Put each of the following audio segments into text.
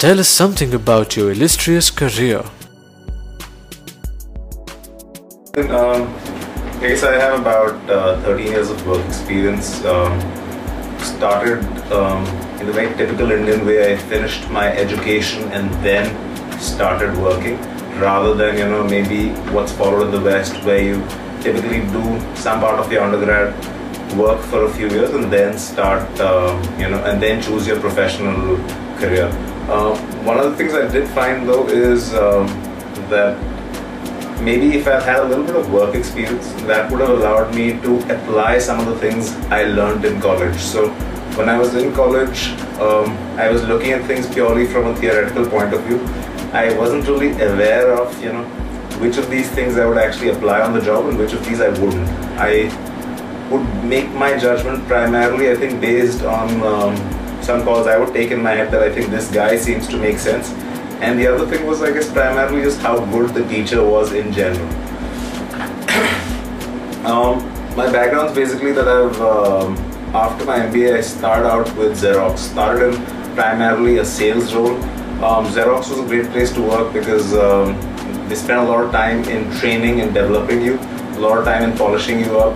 Tell us something about your illustrious career. I guess I have about 13 years of work experience. Started in the very typical Indian way. I finished my education and then started working, rather than maybe what's followed in the West, where you typically do some part of your undergrad work for a few years and then start and then choose your professional career. One of the things I did find though is that maybe if I had a little bit of work experience, that would have allowed me to apply some of the things I learned in college. So when I was in college, I was looking at things purely from a theoretical point of view. I wasn't really aware of which of these things I would actually apply on the job and which of these I wouldn't. I would make my judgment primarily, I think, based on some calls I would take in my head that I think this guy seems to make sense. And the other thing was, I guess, primarily just how good the teacher was in general. My background is basically that after my MBA, I started out with Xerox. Started in primarily a sales role. Xerox was a great place to work because they spent a lot of time in training and developing you, a lot of time in polishing you up,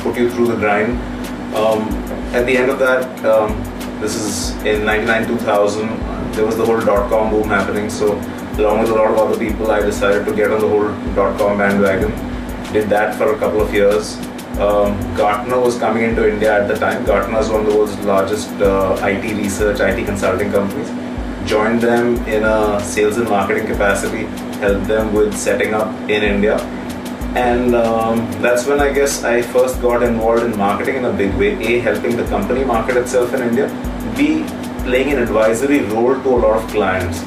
put you through the grind. At the end of that, this is in 99-2000, there was the whole dot-com boom happening, so along with a lot of other people, I decided to get on the whole dot-com bandwagon. Did that for a couple of years. Gartner was coming into India at the time. Gartner is one of the world's largest IT research, IT consulting companies. Joined them in a sales and marketing capacity, helped them with setting up in India. And that's when I guess I first got involved in marketing in a big way. A, helping the company market itself in India. B, playing an advisory role to a lot of clients,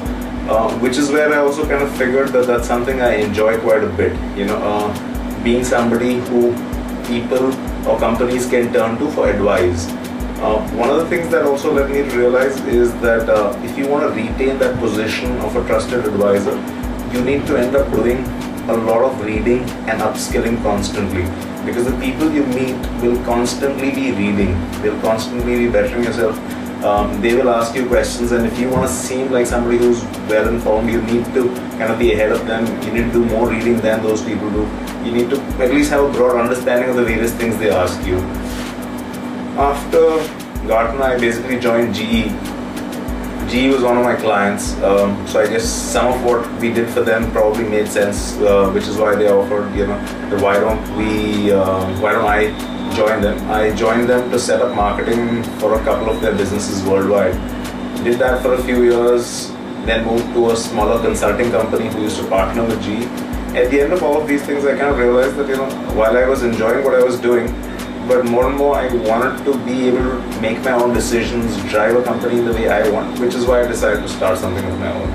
which is where I also kind of figured that that's something I enjoy quite a bit. Being somebody who people or companies can turn to for advice. One of the things that also led me to realize is that if you want to retain that position of a trusted advisor, you need to end up doing a lot of reading and upskilling constantly, because the people you meet will constantly be reading, they'll constantly be bettering yourself. They will ask you questions, and if you want to seem like somebody who's well informed, you need to kind of be ahead of them. You need to do more reading than those people do. You need to at least have a broad understanding of the various things they ask you. After Gartner, I basically joined GE. GE was one of my clients, so I guess some of what we did for them probably made sense, which is why they offered, why don't I join them? I joined them to set up marketing for a couple of their businesses worldwide. Did that for a few years, then moved to a smaller consulting company who used to partner with GE. At the end of all of these things, I kind of realized that, while I was enjoying what I was doing, but more and more I wanted to be able to make my own decisions, drive a company in the way I want, which is why I decided to start something of my own.